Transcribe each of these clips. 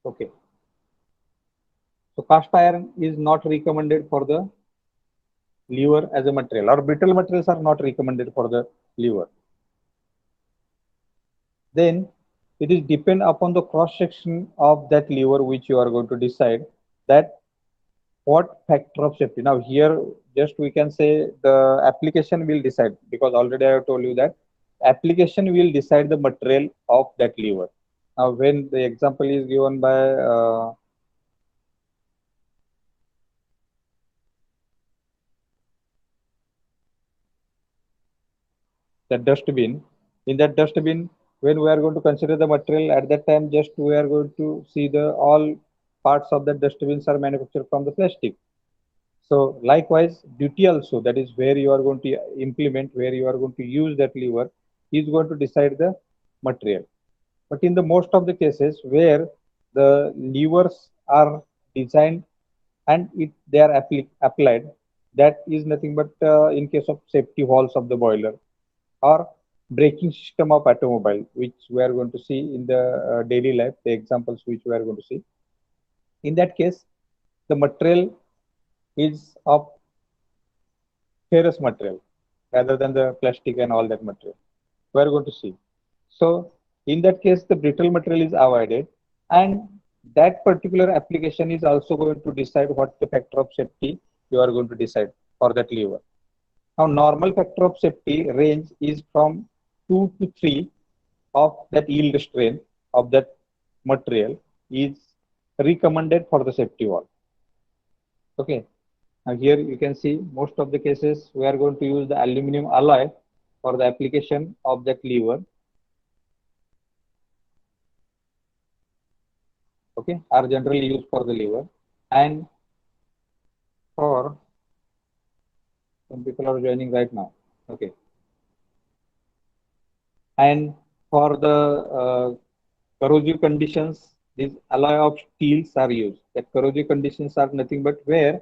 Okay. So cast iron is not recommended for the lever as a material, or brittle materials are not recommended for the lever. Then it is depend upon the cross section of that lever which you are going to decide that what factor of safety. Now here just we can say the application will decide, because already I have told you that application will decide the material of that lever. Now when the example is given by the dustbin, in that dustbin, when we are going to consider the material at that time, just we are going to see the all parts of the dustbins are manufactured from the plastic. So likewise duty also, that is where you are going to implement, where you are going to use that lever, is going to decide the material. But in the most of the cases where the levers are designed and they are applied, that is nothing but in case of safety valves of the boiler or braking system of automobile, which we are going to see in the daily life, the examples which we are going to see. In that case, the material is of ferrous material rather than the plastic and all that material. We are going to see. So in that case, the brittle material is avoided, and that particular application is also going to decide what the factor of safety you are going to decide for that lever. Now, normal factor of safety range is from 2 to 3 of that yield strength of that material is recommended for the safety valve. Okay. Now here you can see most of the cases we are going to use the aluminum alloy for the application of that lever. Okay, are generally used for the lever, and for some people are joining right now. Okay, and for the corrosive conditions, these alloy of steels are used. That corrosive conditions are nothing but where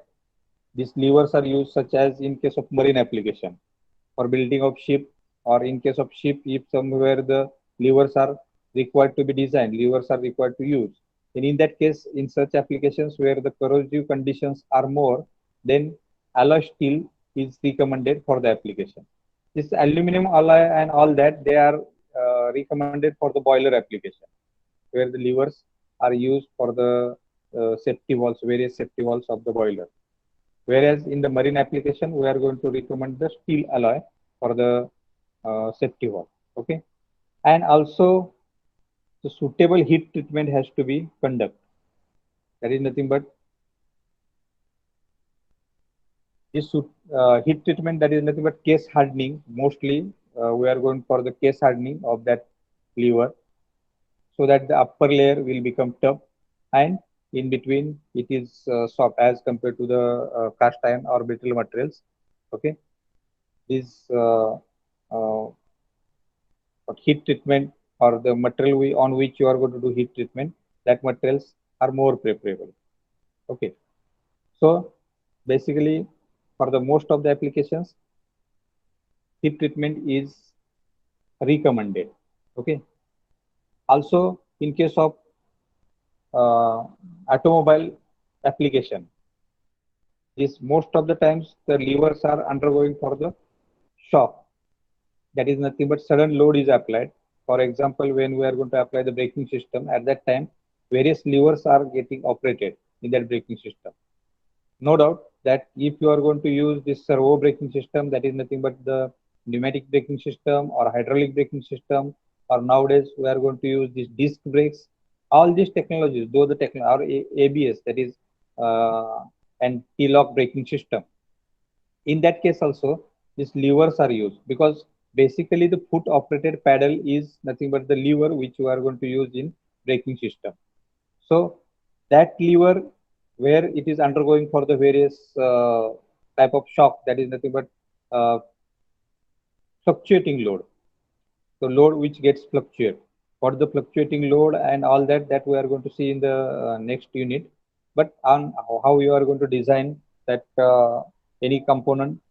these levers are used, such as in case of marine application for building of ship, or in case of ship, if somewhere the levers are required to be designed, levers are required to use. And in that case, in such applications where the corrosive conditions are more, then alloy steel is recommended for the application. This aluminum alloy and all that, they are recommended for the boiler application, where the levers are used for the safety valves, various safety valves of the boiler. Whereas in the marine application, we are going to recommend the steel alloy for the safety valve. Okay, and also the suitable heat treatment has to be conducted. That is nothing but this heat treatment, that is nothing but case hardening. Mostly we are going for the case hardening of that lever, so that the upper layer will become tough and in between it is soft as compared to the cast iron or brittle materials. Okay, this heat treatment, or the material on which you are going to do heat treatment, that materials are more preferable. Okay, so basically for the most of the applications, heat treatment is recommended. Okay, also in case of uh, automobile application, this most of the times the levers are undergoing for the shock. That is nothing but sudden load is applied. For example, when we are going to apply the braking system, at that time various levers are getting operated in that braking system. No doubt that if you are going to use this servo braking system, that is nothing but the pneumatic braking system or hydraulic braking system, or nowadays we are going to use these disc brakes. All these technologies, though the technology or ABS, that is uh, and T-lock braking system, in that case also these levers are used, because basically the foot operated paddle is nothing but the lever which you are going to use in braking system. So that lever, where it is undergoing for the various type of shock, that is nothing but uh, fluctuating load, the load which gets fluctuate, what the fluctuating load and all that, that we are going to see in the next unit. But on how you are going to design that any component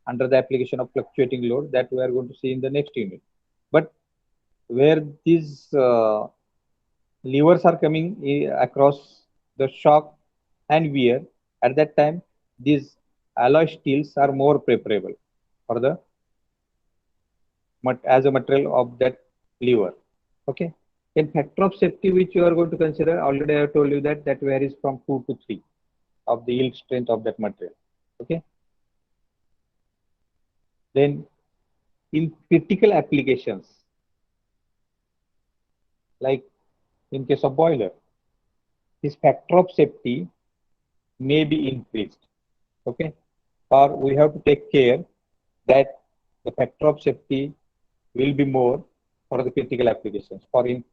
under the application of fluctuating load, that we are going to see in the next unit. But where these levers are coming across the shock and wear. At that time, these alloy steels are more preferable for the as a material of that lever. Okay. Then factor of safety which you are going to consider, already I have told you that that varies from 2 to 3 of the yield strength of that material. Okay. Then in critical applications, like in case of boiler, this factor of safety may be increased. Okay. Or we have to take care that the factor of safety will be more for the critical applications. For in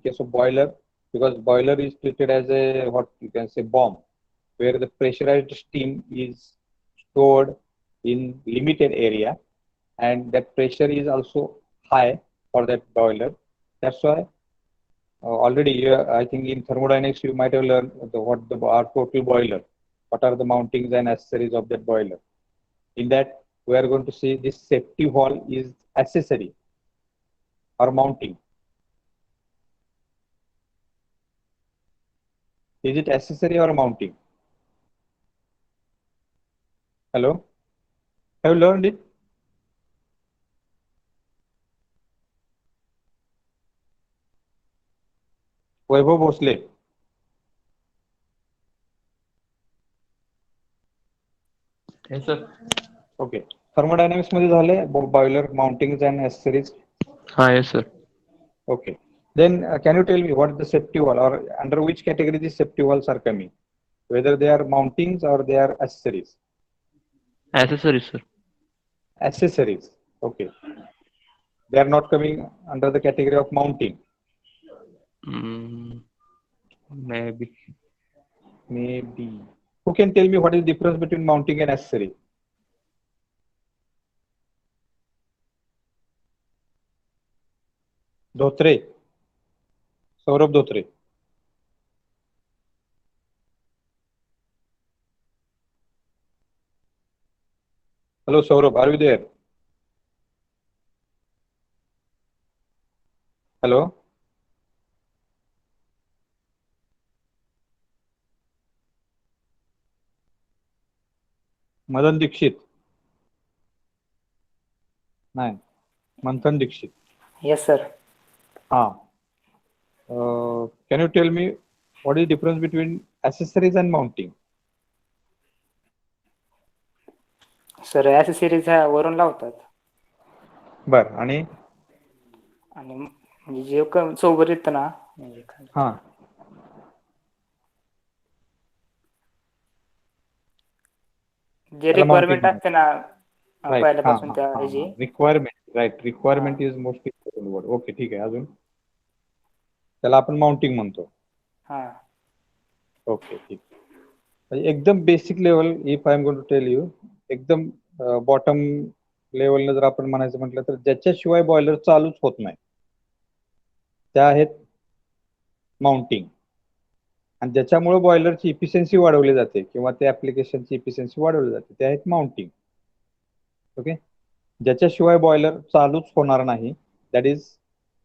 case of boiler, because boiler is treated as a what you can say bomb, where the pressurized steam is stored in limited area, and that pressure is also high for that boiler. That's why already I think in thermodynamics you might have learned what the our total boiler, what are the mountings and accessories of that boiler. In that, we are going to see this safety valve is accessory or mounting. Is it accessory or mounting? Hello? Have you learned it? Vaibhav Bhosle. Yes, sir. Okay. Thermodynamics मध्ये झाले boiler mountings and accessories. Yes, sir. Okay. Then can you tell me what the safety wall or under which category the safety walls are coming? Whether they are mountings or they are accessories? Accessories, sir. Accessories. Okay. They are not coming under the category of mounting. Maybe. Maybe. Who can tell me what is the difference between mounting and accessory? Dhotre. Saurabh Dhotre. Hello, Saurabh. Are you there? Hello. Madan Dixit. Nine. Manthan Dixit. Yes, sir. Can you tell me what is the difference between accessories and mounting? Sir accessories ह्या वरून लावतात बर आणि आणि म्हणजे जे सोबत येतं ना म्हणजे हा जे रिक्वायरमेंट असते ना पहिल्यापासून त्या ह्याची requirement right requirement is most important word okay ठीक आहे अजून त्याला आपण माउंटिंग म्हणतो ओके ठीक म्हणजे एकदम basic level if I am going to tell you एकदम बॉटम लेवलने जर आपण म्हणायचं म्हटलं तर ज्याच्याशिवाय बॉयलर चालूच होत नाही त्या आहेत माउंटिंग आणि ज्याच्यामुळे बॉयलरची इफिशियन्सी वाढवली जाते किंवा त्या ऍप्लिकेशनची इफिशियन्सी वाढवली जाते ते आहेत माउंटिंग ओके ज्याच्याशिवाय बॉयलर चालूच होणार नाही that is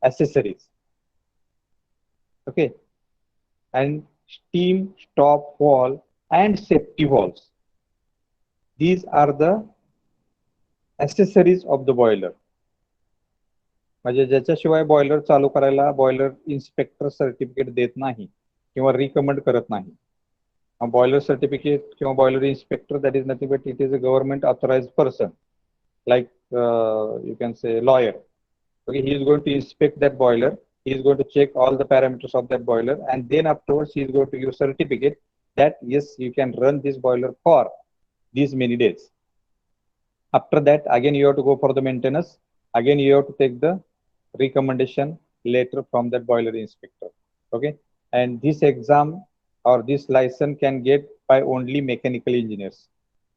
accessories okay and steam stop wall and safety walls these are the accessories of the boiler म्हणजे ज्याच्याशिवाय बॉयलर चालू करायला बॉयलर इन्स्पेक्टर सर्टिफिकेट देत नाही किंवा रिकमेंड करत नाही बॉयलर सर्टिफिकेट किंवा boiler inspector that is nothing but it is a government authorised person like you can say lawyer okay he is going to inspect that boiler he is going to check all the parameters of that boiler and then afterwards he is going to give certificate that yes you can run this boiler for these many days after that again you have to go for the maintenance again you have to take the recommendation letter from that boiler inspector okay and this exam or this license can get by only mechanical engineers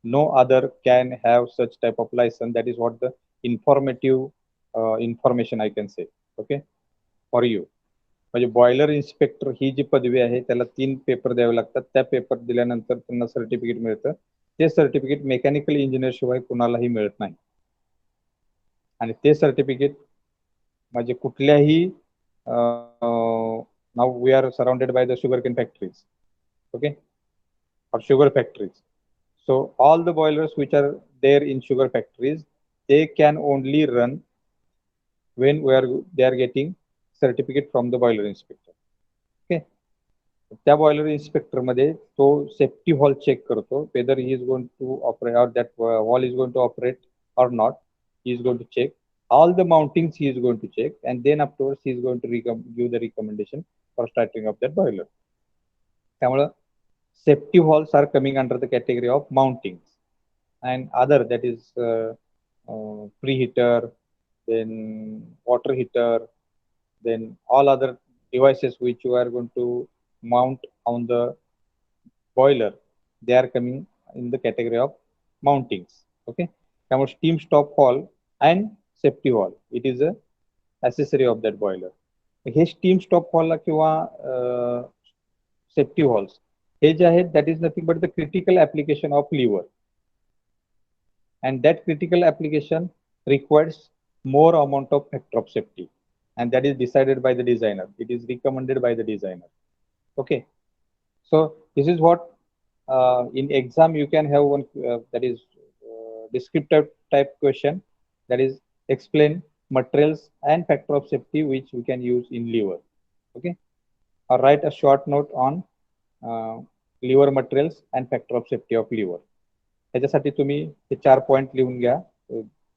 no other can have such type of license that is what the informative information I can say okay for you म्हणजे boiler inspector ही जी पदवी आहे त्याला 3 paper द्यावे लागतात त्या paper दिल्यानंतर त्यांना certificate मिळतं ते सर्टिफिकेट मेकॅनिकल इंजिनियर शिवाय कुणालाही मिळत नाही आणि ते सर्टिफिकेट म्हणजे कुठल्याही Now we are surrounded by the sugarcane factories, okay, or sugar factories. So all the boilers which are there in sugar factories, they can only run when they are getting certificate from the boiler inspector. Okay. त्या boiler inspector मध्ये तो safety valve check करतो, whether he is going to operate or that valve is going to operate or not. He is going to check all the mountings. He is going to check, and then afterwards he is going to give the recommendation for starting of that boiler. त्यामुळे safety halls are coming under the category of mountings, and other, that is preheater, then water heater, then all other devices which you are going to mount on the boiler, they are coming in the category of mountings. Okay. त्यामुळे steam stop hall and safety hall, it is a accessory of that boiler. हे steam stop hall किंवा safety halls हे जे आहेत, that is nothing but the critical application of lever, and that critical application requires more amount of factor of safety, and that is decided by the designer. It is recommended by the designer. Okay. So this is what in exam you can have one that is descriptive type question, that is explain materials and factor of safety which we can use in lever. Okay. Or write a short note on lever materials and factor of safety of lever. ह्याच्यासाठी तुम्ही हे 4 point लिहून घ्या,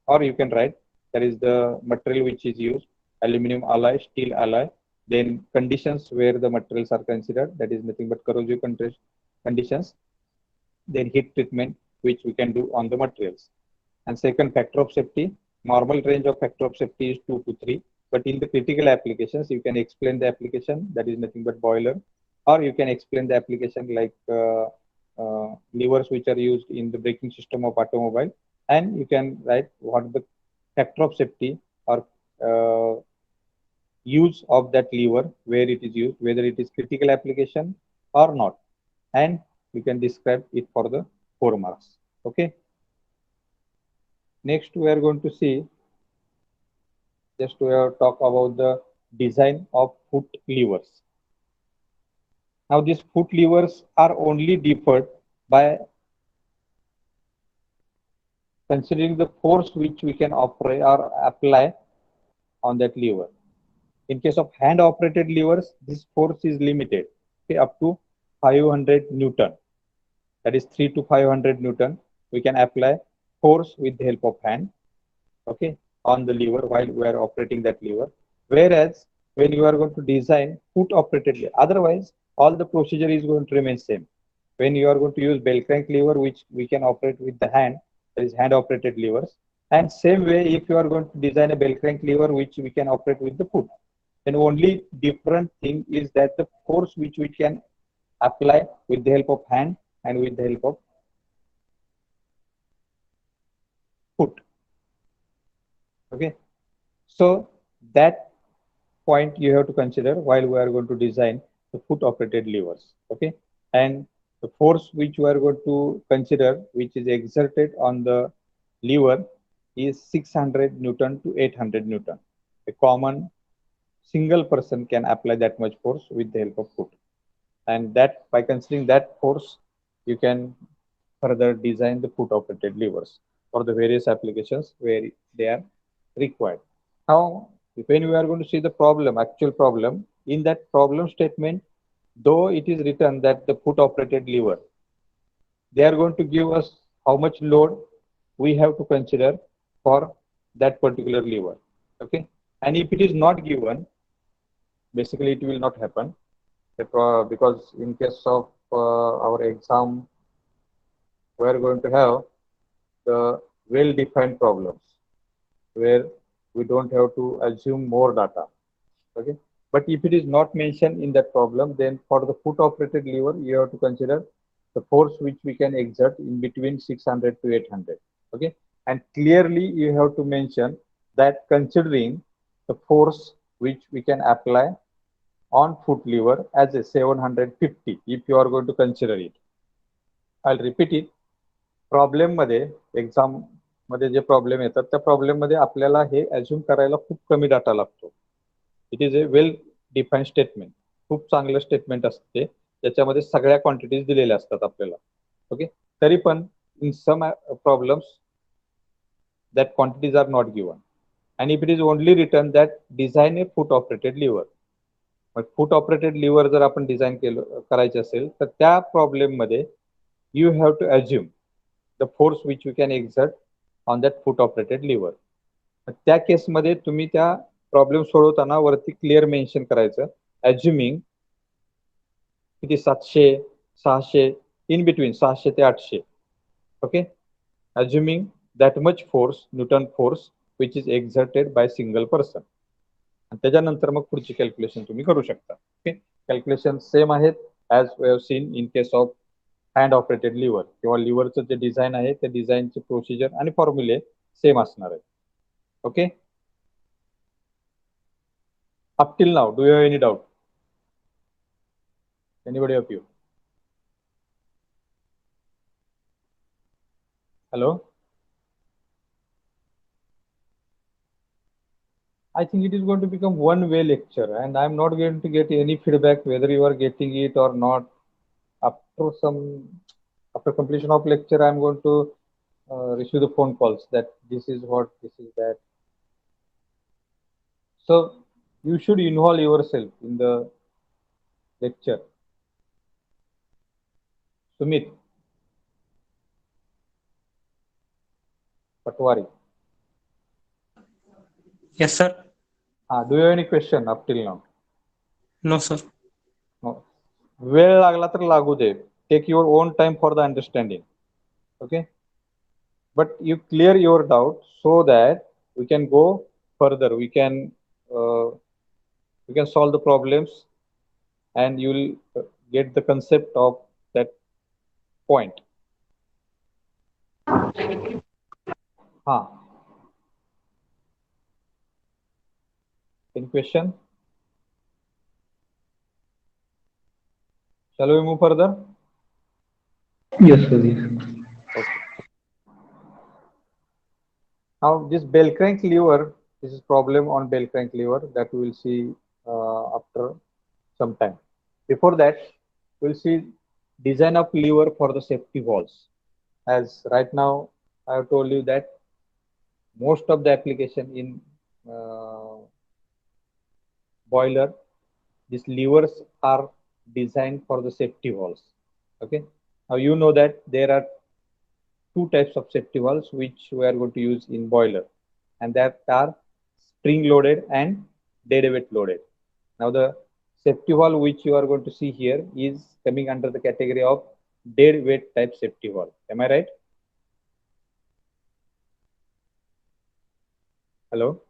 or you can write that is the material which is used, aluminum alloy, steel alloy, then conditions where the materials are considered, that is nothing but corrosive conditions, then heat treatment which we can do on the materials, and second, factor of safety. Normal range of factor of safety is 2 to 3, but in the critical applications you can explain the application, that is nothing but boiler, or you can explain the application like levers which are used in the braking system of automobile, and you can write what the factor of safety or use of that lever, where it is used, whether it is critical application or not, and you can describe it for the 4 marks. Okay. Next we are going to see, just we have talk about the design of foot levers. Now these foot levers are only differed by considering the force which we can operate or apply on that lever. In case of hand operated levers, this force is limited, okay, up to 500 Newton. That is 3 to 500 Newton. We can apply force with the help of hand, okay, on the lever while we are operating that lever. Whereas when you are going to design foot operated lever, otherwise all the procedure is going to remain same. When you are going to use bell crank lever, which we can operate with the hand, that is hand operated levers, and same way if you are going to design a bell crank lever which we can operate with the foot, then only different thing is that the force which we can apply with the help of hand and with the help of foot. Okay. So that point you have to consider while we are going to design the foot operated levers. Okay. And the force which we are going to consider, which is exerted on the lever, is 600 Newton to 800 Newton. A common single person can apply that much force with the help of foot, and that by considering that force you can further design the foot operated levers for the various applications where they are required. Now when we are going to see the problem, actual problem, in that problem statement, though it is written that the foot operated lever, they are going to give us how much load we have to consider for that particular lever. Okay. And if it is not given, basically it will not happen, because in case of our exam we are going to have the well-defined problems where we don't have to assume more data. Okay. But if it is not mentioned in that problem, then for the foot operated lever you have to consider the force which we can exert in between 600 to 800. Okay. And clearly you have to mention that considering the force which we can apply on foot lever as a 750, if you are going to consider it. I'll repeat it. Problem मध्ये, exam मध्ये जे problem येतात त्या problem मध्ये आपल्याला हे assume करायला खूप कमी data लागतो. It is a well defined statement. खूप चांगलं स्टेटमेंट असते, त्याच्यामध्ये सगळ्या क्वांटिटीज दिलेल्या असतात आपल्याला. ओके, तरी पण in some problems that quantities are not given, and if it is only written that design a foot operated lever. मग फुट ऑपरेटेड लिव्हर जर आपण डिझाईन करायचे असेल तर त्या प्रॉब्लेम मध्ये you have to assume the force which you can exert on that foot operated lever. त्या केसमध्ये तुम्ही त्या प्रॉब्लेम सोडवताना वरती क्लिअर मेन्शन करायचं, अज्युमिंग किती 700 600 इन बिटवीन 600 ते 800. Okay, assuming that much force, newton force which is exerted by single person. त्याच्यानंतर मग पुढची कॅल्क्युलेशन तुम्ही करू शकता. ओके, कॅल्क्युलेशन सेम आहेत as we have seen in case of hand operated lever किंवा लिव्हरचं जे डिझाईन आहे त्या डिझाईनचे प्रोसिजर आणि फॉर्म्युले सेम असणार आहे. Okay, up till now do you have any doubt? Anybody of you? Hello, I think it is going to become one-way lecture, and I am not going to get any feedback whether you are getting it or not. After completion of lecture, I am going to receive the phone calls that this is what, this is that. So you should involve yourself in the lecture. Sumit Patwari. Yes, sir. Do you have any question up till now? No, sir. No. वेळ लागला तर लागू दे. Take your own time for the understanding. Okay, but you clear your doubt so that we can go further. We can solve the problems, and you will get the concept of that point. Any question? Shall we move further? Yes, sir. Yes. Okay. Now this bell crank lever, this is problem on bell crank lever that we will see after some time. Before that, we will see design of lever for the safety valves. As right now, I have told you that most of the application in boiler, these levers are designed for the safety valves. Okay, now you know that there are two types of safety valves which we are going to use in boiler, and that are spring loaded and dead weight loaded. Now the safety valve which you are going to see here is coming under the category of dead weight type safety valve. Am I right? Hello?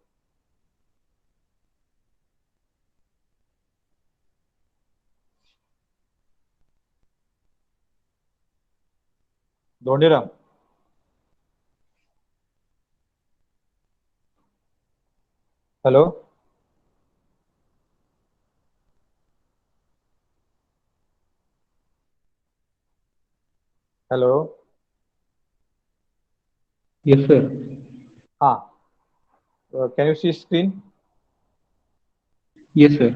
Dhoniram? Hello? Hello? Yes, sir. Can you see screen? Yes, sir.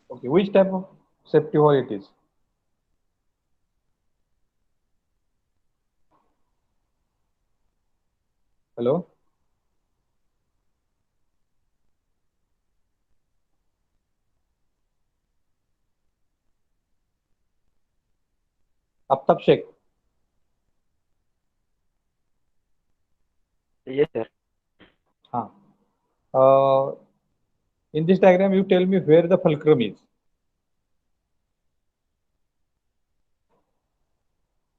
Okay, which type of safety valve it is? Hello? Aftab Sheikh? Yes, sir. In this diagram, you tell me where the fulcrum is.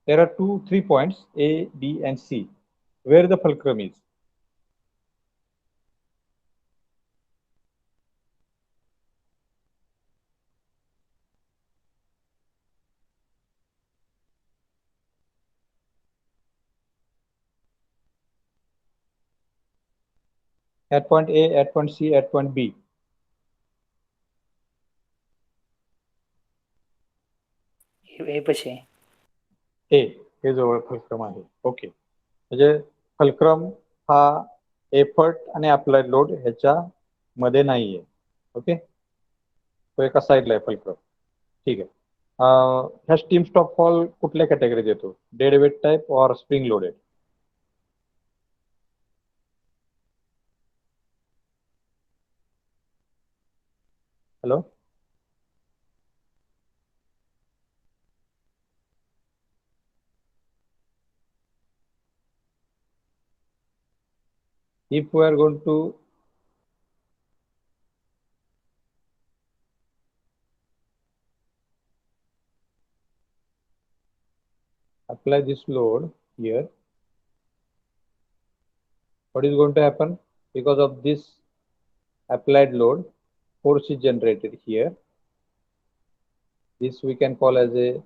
There are 3 points, A, B, and C. Where the fulcrum is? At point A, at point C, at point B. हे पशी A हे जवळ fulcrum आहे. Okay, म्हणजे fulcrum हा effort आणि applied load ह्याच्या मध्ये नाहीये. Okay, तो एका साईडला आहे फलक्रम. ठीक आहे. ह्या स्टीम स्टॉक फॉल कुठल्या कॅटेगरीत येतो? डेड वेट टाइप और spring loaded? Hello, if we are going to apply this load here, what is going to happen? Because of this applied load, force is generated here. This we can call as a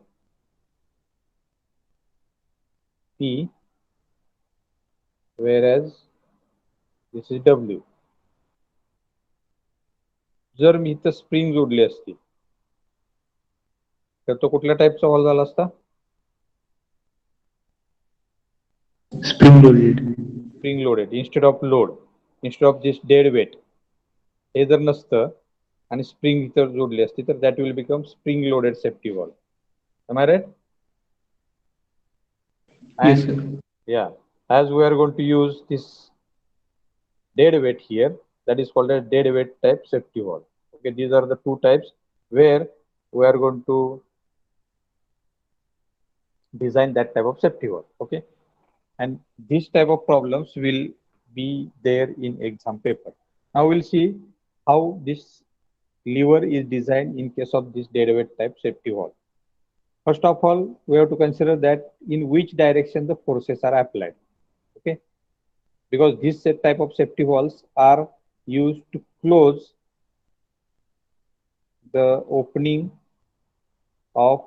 P, whereas this is W. जर मी इथं spring जोडली असती तर तो कुठल्या टाइपचा wall झाला असता? Spring loaded. Spring loaded instead of load, instead of this dead weight. हे जर नसतं आणि स्प्रिंग इथं जोडली असती तर that will become spring loaded safety valve. Am I right? Yes, And sir. yeah, as we are going to use this dead weight here, that is called a dead weight type safety wall. Okay, these are the two types where we are going to design that type of safety wall. Okay, and this type of problems will be there in exam paper. Now we'll see how this lever is designed in case of this dead weight type safety wall. First of all, we have to consider that in which direction the forces are applied. Okay, because this type of safety walls are used to close the opening of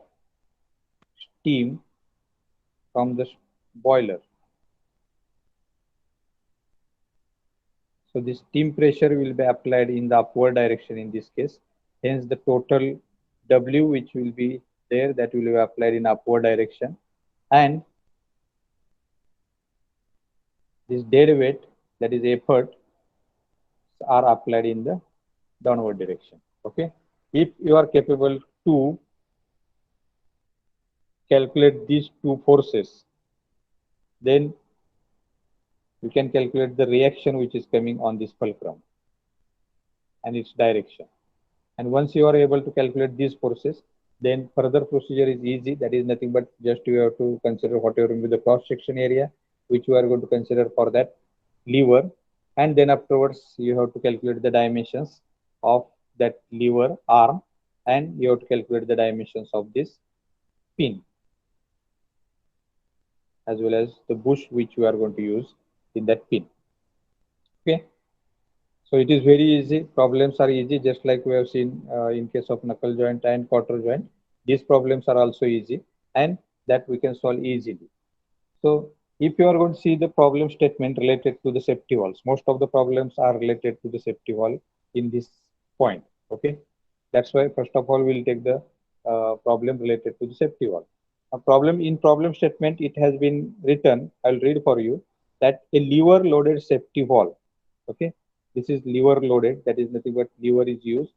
steam from the boiler. So the steam pressure will be applied in the upward direction in this case. Hence the total W which will be there, that will be applied in upward direction, and this dead weight, that is effort, are applied in the downward direction. Okay, if you are capable to calculate these two forces, then you can calculate the reaction which is coming on this fulcrum and its direction. And once you are able to calculate these forces, then further procedure is easy. That is nothing but just you have to consider whatever will be the cross section area which you are going to consider for that lever, and then afterwards you have to calculate the dimensions of that lever arm, and you have to calculate the dimensions of this pin as well as the bush which you are going to use in that pin. Okay, so it is very easy. Problems are easy, just like we have seen in case of knuckle joint and quarter joint. These problems are also easy, and that we can solve easily. So if you are going to see the problem statement related to the safety walls, most of the problems are related to the safety wall in this point. Okay, that's why first of all we'll take the problem related to the safety wall. A problem in problem statement, it has been written, I'll read for you, that a lever loaded safety wall. Okay, this is lever loaded, that is nothing but lever is used.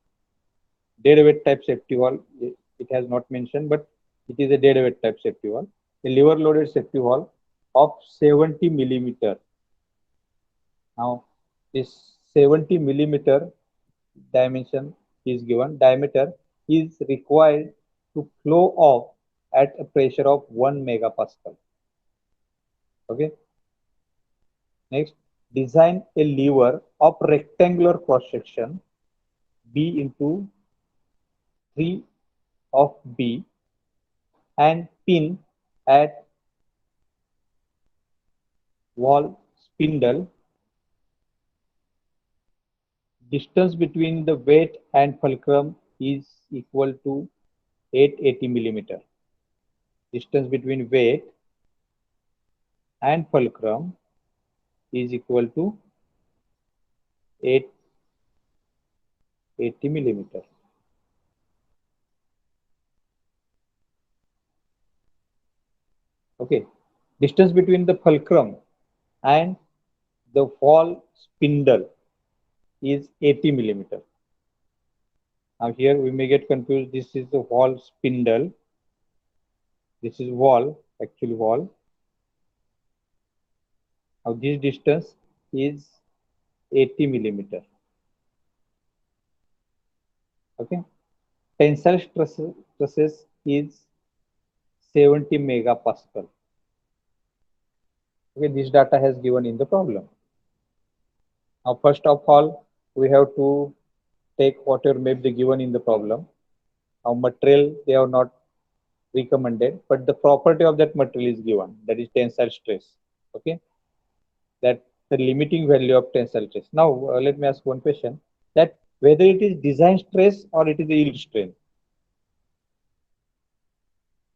Dead weight type safety wall, it has not mentioned, but it is a dead weight type safety wall. A lever loaded safety wall of 70 millimeter. Now, this 70 millimeter dimension is given, diameter is required to flow off at a pressure of 1 megapascal. Okay. Next, design a lever of rectangular cross section B into 3 of B and pin at wall spindle. Distance between the weight and fulcrum is equal to 880 millimeter. Distance between weight and fulcrum is equal to 880 millimeter. Okay, distance between the fulcrum and the wall spindle is 80 millimeter. Now here we may get confused. This is the wall spindle. This is wall, actually wall. Now this distance is 80 millimeter. Okay. Tensile stresses is 70 megapascal. Okay, this data has given in the problem. Now, first of all, we have to take whatever may be given in the problem. Now, material they have not recommended, but the property of that material is given, that is tensile stress. Okay, that the limiting value of tensile stress. Now, let me ask one question: that whether it is design stress or it is the yield strength,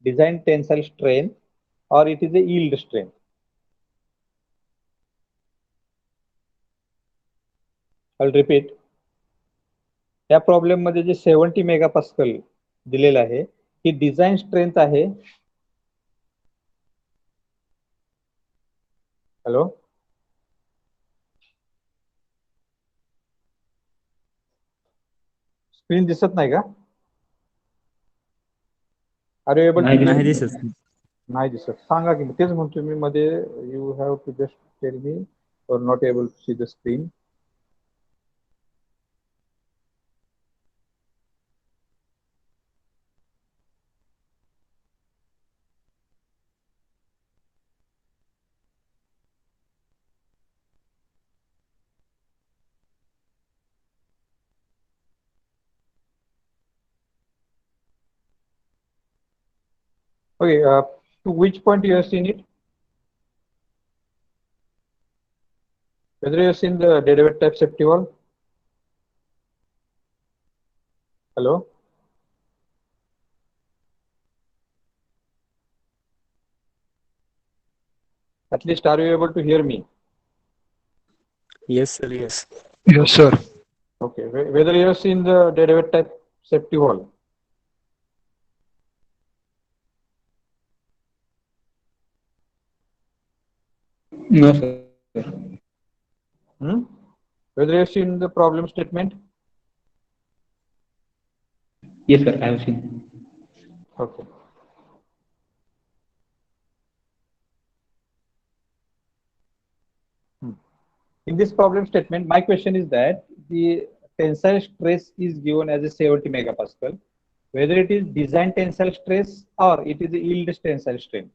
design tensile strength or it is a yield strength. I'll repeat. या problem मध्ये जे 70 megapascal दिलेलं आहे ही design strength आहे. Hello, screen दिसत नाही का? Are you able to? नाही दिसत. नाही दिसत. सांगा की तेच म्हणतो मी मध्ये. You have to just tell me or not able to see the screen. Okay, to which point you have seen it? Whether you have seen the derivative type safety valve? Hello? At least are you able to hear me? Yes, sir. Yes. Yes, sir. Okay, whether you have seen the derivative type safety valve? No, sir. Whether you have seen the problem statement? Yes, sir. I have seen. Okay. In this problem statement, my question is that the tensile stress is given as a 70 megapascal, whether it is design tensile stress or it is a yield tensile strain.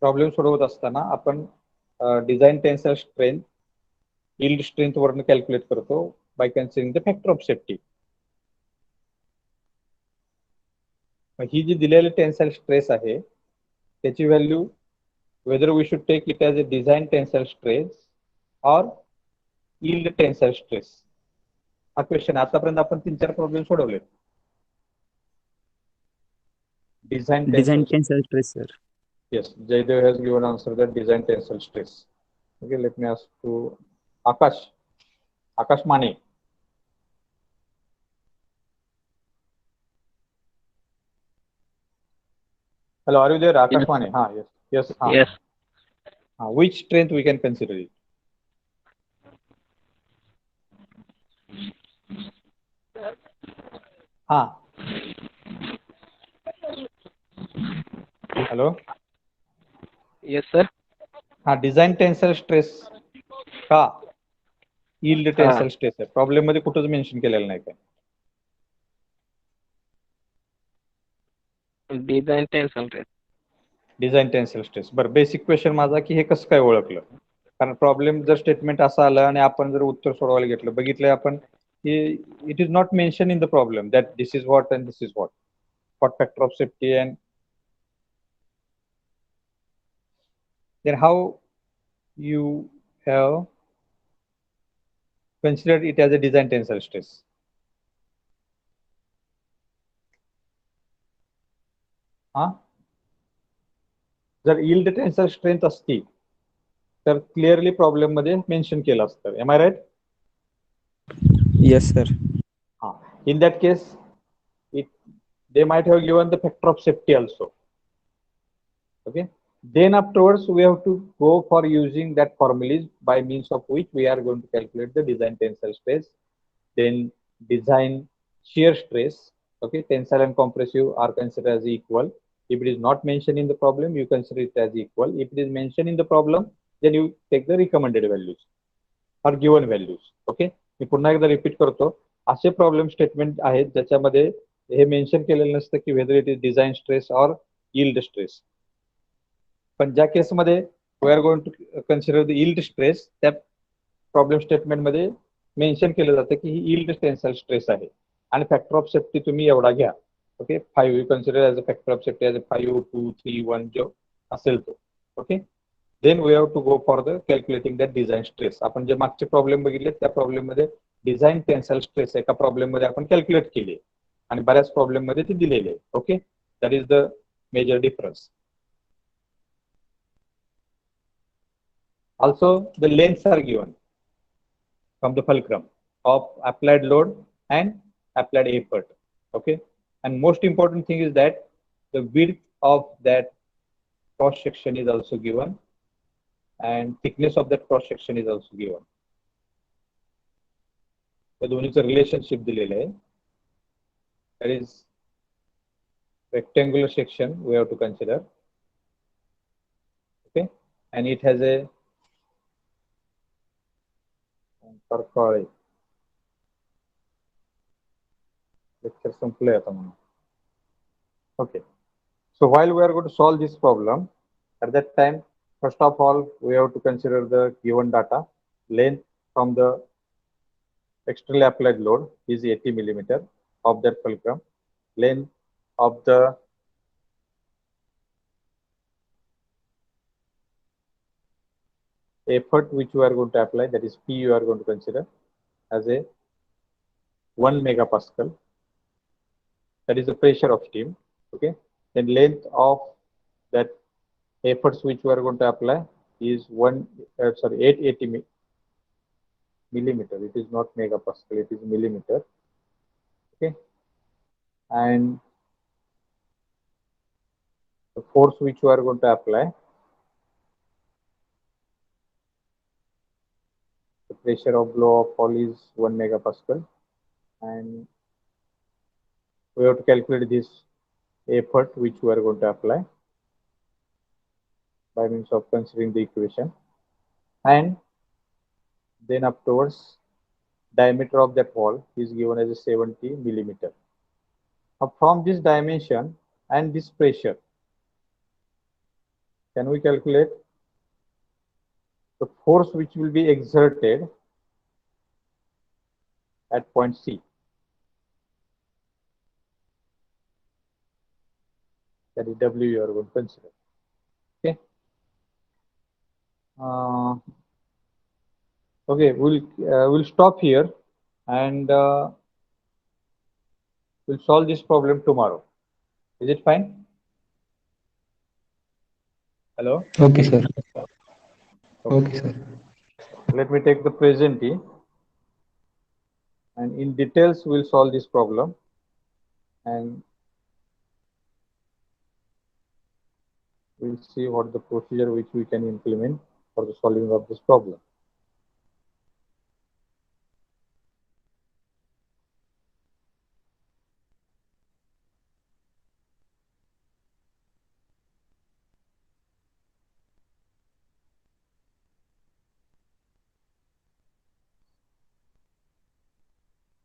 Problem सोडवत असताना आपण design tensile strength yield strength वरून calculate करतो by considering the factor of safety. ही जी दिलेली tensile stress आहे त्याची value whether we should take it as a design tensile stress or yield tensile stress. हा क्वेश्चन आतापर्यंत आपण 3-4 प्रॉब्लेम सोडवले. Design tensile stress, sir. Yes, Jaydev has given answer that design tensile stress. Okay, let me ask to Akash Mane. Hello, are you there, Akash Mane? Yes. Yes. Which strength we can consider it? Hello. Yes, sir. Design tensile stress का yield tensile stress आहे? Problem मध्ये कुठंच mention केलेलं नाही काय? Design tensile stress. Design tensile stress. बरं, basic question माझा की हे कसं काय ओळखलं? कारण प्रॉब्लेम जर स्टेटमेंट असं आलं आणि आपण जर उत्तर सोडवायला घेतलं, बघितलंय आपण की it is not mention in the problem that this is what and this is what factor of safety and then how you have considered it as a design tensile stress? जर yield tensile strength असती तर clearly problem मध्ये mention केलं असतं. Am I right? Yes, sir. In that case they might have given the factor of safety also. Okay, then afterwards we have to go for using that formulas by means of which we are going to calculate the design tensile stress Then design shear stress. Okay, tensile and compressive are considered as equal. If it is not mentioned in the problem, you consider it as equal. If it is mentioned in the problem, then you take the recommended values or given values. Okay, मी पुन्हा एकदा repeat करतो. असे problem statement आहेत ज्याच्यामध्ये हे mention केलेलं नसतं की whether it is design stress or yield stress. पण ज्या केसमध्ये we are going to consider the yield stress, त्या प्रॉब्लेम स्टेटमेंटमध्ये मेन्शन केलं जातं की ही यील्ड टेन्साइल स्ट्रेस आहे आणि फॅक्टर ऑफ सेफ्टी तुम्ही एवढा घ्या. Okay, 5 you consider as a factor of safety as a 5, 2, 3, 1 जो असेल तो. Okay, then we have to go for the calculating that design stress. आपण जे मागचे प्रॉब्लेम बघितले त्या प्रॉब्लेममध्ये डिझाईन टेन्साइल स्ट्रेस एका प्रॉब्लेममध्ये आपण कॅल्क्युलेट केली आणि बऱ्याच प्रॉब्लेममध्ये ती दिलेली आहे. Okay, that is the major difference. Also, the lengths are given from the fulcrum of applied load and applied effort. Okay, and most important thing is that the width of that cross section is also given and thickness of that cross section is also given. The दोन्हीचं relationship दिलेलं आहे. That is rectangular section we have to consider. Okay, and it has a lecture संपलंय आता म्हणून. Okay, so while we are going to solve this problem, at that time, first of all, we have to consider the given data. Length from the externally applied load is 80 millimeter of that fulcrum. Length of the effort which you are going to apply, that is P, you are going to consider as a 1 megapascal. That is the pressure of steam. Okay, then length of that efforts which we are going to apply is 880 millimeter. It is not megapascal, it is millimeter. Okay, and the force which you are going to apply, the pressure of blow of fall is 1 megapascal, and we have to calculate this effort which we are going to apply by means of considering the equation, and then afterwards diameter of that wall is given as a 70 millimeter. Now from this dimension and this pressure, can we calculate the force which will be exerted at point C? That is W you are going to consider. Okay. Okay, we'll stop here and we'll solve this problem tomorrow. Is it fine? Hello? Okay, sir. Okay. Okay, sir. Let me take the presentee and in details we'll solve this problem and we'll see what the procedure which we can implement for the solving of this problem.